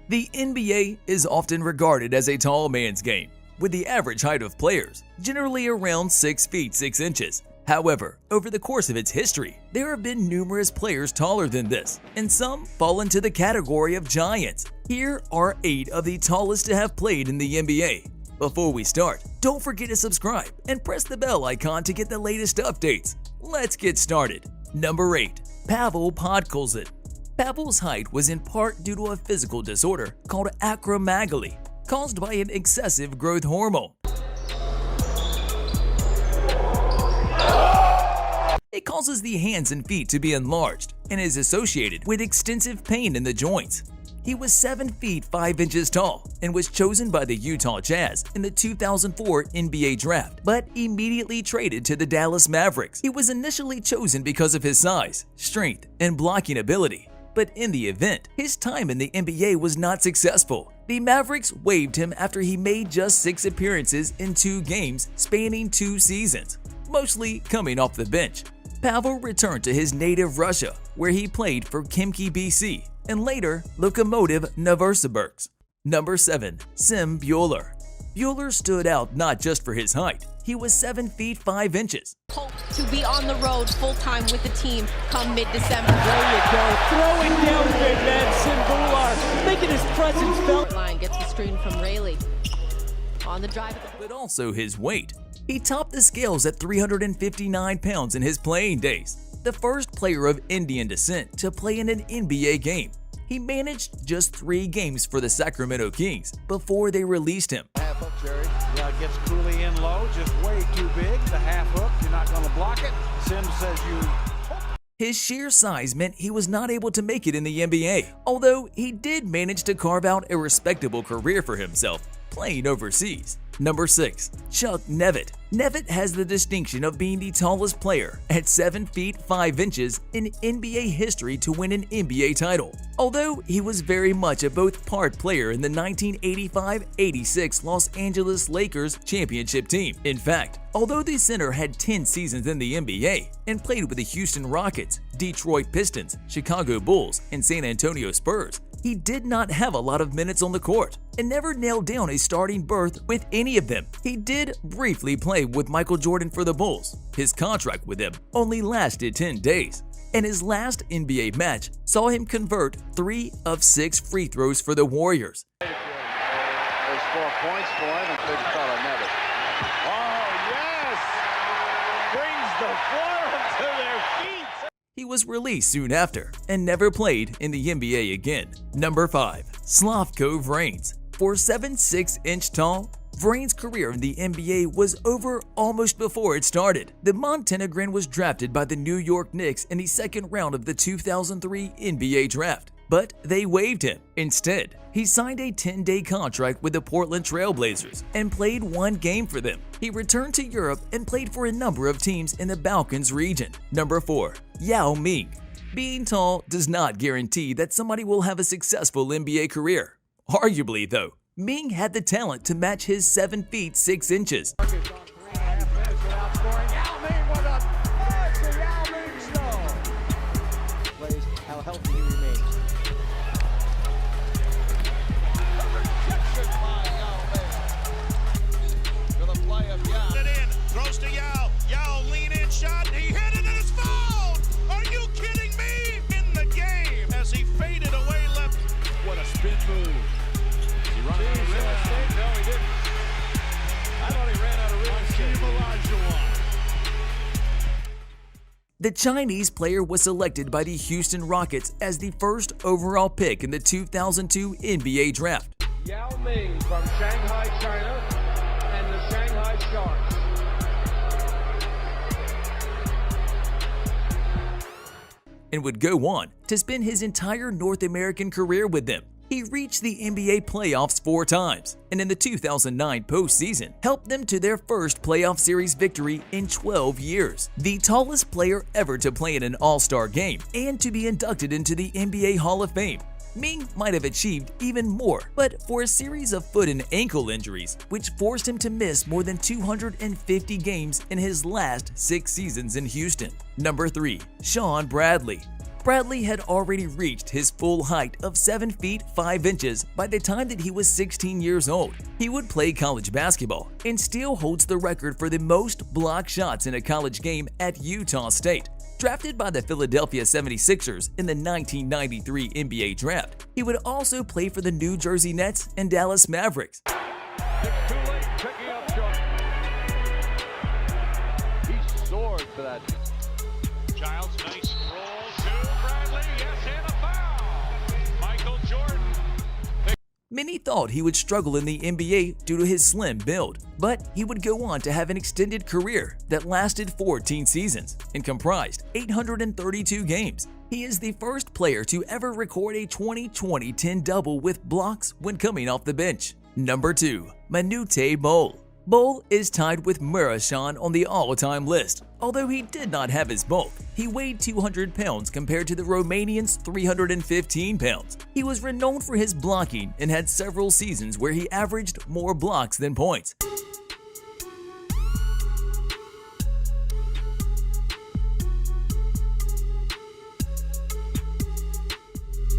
The NBA is often regarded as a tall man's game, with the average height of players generally around 6 feet 6 inches. However, over the course of its history, there have been numerous players taller than this, and some fall into the category of giants. Here are 8 of the tallest to have played in the NBA. Before we start, don't forget to subscribe and press the bell icon to get the latest updates. Let's get started. Number 8. Pavel Podkolzin. Pavel's height was in part due to a physical disorder called acromegaly, caused by an excessive growth hormone. It causes the hands and feet to be enlarged and is associated with extensive pain in the joints. He was 7 feet 5 inches tall and was chosen by the Utah Jazz in the 2004 NBA draft, but immediately traded to the Dallas Mavericks. He was initially chosen because of his size, strength, and blocking ability. But in the event, his time in the NBA was not successful. The Mavericks waived him after he made just 6 appearances in 2 games spanning 2 seasons, mostly coming off the bench. Pavel returned to his native Russia, where he played for Khimki BC and later Lokomotiv Novosibirsk. Number 7. Sim Bueller. Bueller stood out not just for his height. He was 7 feet 5 inches. Hope to be on the road full-time with the team come mid-December. There you go. Throwing down big man Sim Bueller, making his presence felt. Line gets the screen from Rayleigh. On the drive. But also his weight. He topped the scales at 359 pounds in his playing days. The first player of Indian descent to play in an NBA game. He managed just 3 games for the Sacramento Kings before they released him. Half hook, Jerry. Yeah, gets Cooley in low, just way too big. The half hook, you're not going to block it. Sims says you. His sheer size meant he was not able to make it in the NBA, although he did manage to carve out a respectable career for himself playing overseas. Number 6. Chuck Nevitt. Nevitt has the distinction of being the tallest player at 7 feet 5 inches in NBA history to win an NBA title. Although he was very much a both-part player in the 1985-86 Los Angeles Lakers championship team. In fact, although the center had 10 seasons in the NBA and played with the Houston Rockets, Detroit Pistons, Chicago Bulls, and San Antonio Spurs, he did not have a lot of minutes on the court and never nailed down a starting berth with any of them. He did briefly play with Michael Jordan for the Bulls. His contract with him only lasted 10 days, and his last NBA match saw him convert 3 of 6 free throws for the Warriors. There's 4 points for him, and big fella Nevitt. Oh, yes! Brings the forum to their feet. He was released soon after and never played in the NBA again. Number 5. Slavko Vrains. For 7'6" tall, Vrains' career in the NBA was over almost before it started. The Montenegrin was drafted by the New York Knicks in the second round of the 2003 NBA draft, but they waived him. Instead, he signed a 10-day contract with the Portland Trail Blazers and played 1 game for them. He returned to Europe and played for a number of teams in the Balkans region. Number 4. Yao Ming. Being tall does not guarantee that somebody will have a successful NBA career. Arguably, though, Ming had the talent to match his 7 feet 6 inches. How healthy he remains. Throws to Yao. Yao lean in shot. He hit it and it's fouled. Are you kidding me? In the game as he faded away left. What a spin move. Is he running out of real estate? No, he didn't. I thought he ran out of real estate. The Chinese player was selected by the Houston Rockets as the first overall pick in the 2002 NBA draft. Yao Ming from Shanghai, China, and the Shanghai Sharks. And would go on to spend his entire North American career with them. He reached the NBA playoffs 4 times, and in the 2009 postseason, helped them to their first playoff series victory in 12 years. The tallest player ever to play in an All-Star game and to be inducted into the NBA Hall of Fame. Ming might have achieved even more, but for a series of foot and ankle injuries, which forced him to miss more than 250 games in his last 6 seasons in Houston. Number 3. Sean Bradley. Bradley had already reached his full height of 7 feet 5 inches by the time that he was 16 years old. He would play college basketball and still holds the record for the most block shots in a college game at Utah State. Drafted by the Philadelphia 76ers in the 1993 NBA Draft, he would also play for the New Jersey Nets and Dallas Mavericks. It's too late, picking up shot. He soared for that. Giles, nice roll to Bradley. Yes, and a foul. Michael Jordan. Many thought he would struggle in the NBA due to his slim build, but he would go on to have an extended career that lasted 14 seasons and comprised 832 games. He is the first player to ever record a 20-20-10 double with blocks when coming off the bench. Number 2. Manute Bol. Bol is tied with Murashan on the all-time list. Although he did not have his bulk, he weighed 200 pounds compared to the Romanian's 315 pounds. He was renowned for his blocking and had several seasons where he averaged more blocks than points.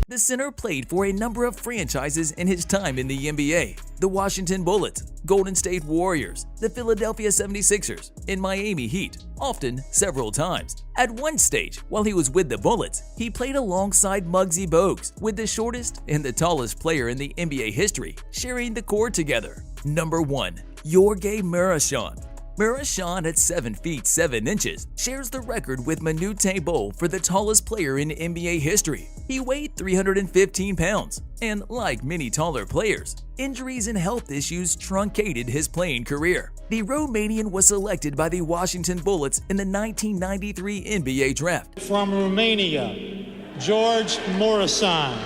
The center played for a number of franchises in his time in the NBA: the Washington Bullets, Golden State Warriors, the Philadelphia 76ers, and Miami Heat, often several times. At one stage, while he was with the Bullets, he played alongside Muggsy Bogues, with the shortest and the tallest player in the NBA history sharing the court together. Number 1. Jorge Murashan. Murashan, at 7 feet 7 inches, shares the record with Manute Bol for the tallest player in NBA history. He weighed 315 pounds, and like many taller players, injuries and health issues truncated his playing career. The Romanian was selected by the Washington Bullets in the 1993 NBA Draft. From Romania, George Murasan.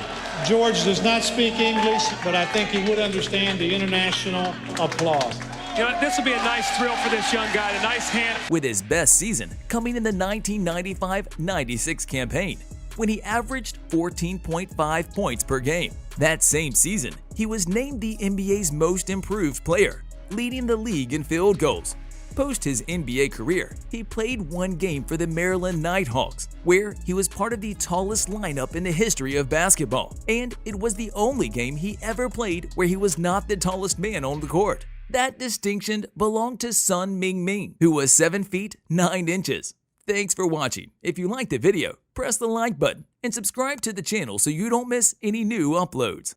George does not speak English, but I think he would understand the international applause. You know, this will be a nice thrill for this young guy, a nice hand. With his best season coming in the 1995-96 campaign, when he averaged 14.5 points per game. That same season, he was named the NBA's most improved player, leading the league in field goals. Post his NBA career, he played one game for the Maryland Nighthawks, where he was part of the tallest lineup in the history of basketball, and it was the only game he ever played where he was not the tallest man on the court. That distinction belonged to Sun Ming, who was 7 feet 9 inches. Thanks for watching. If you liked the video, press the like button and subscribe to the channel so you don't miss any new uploads.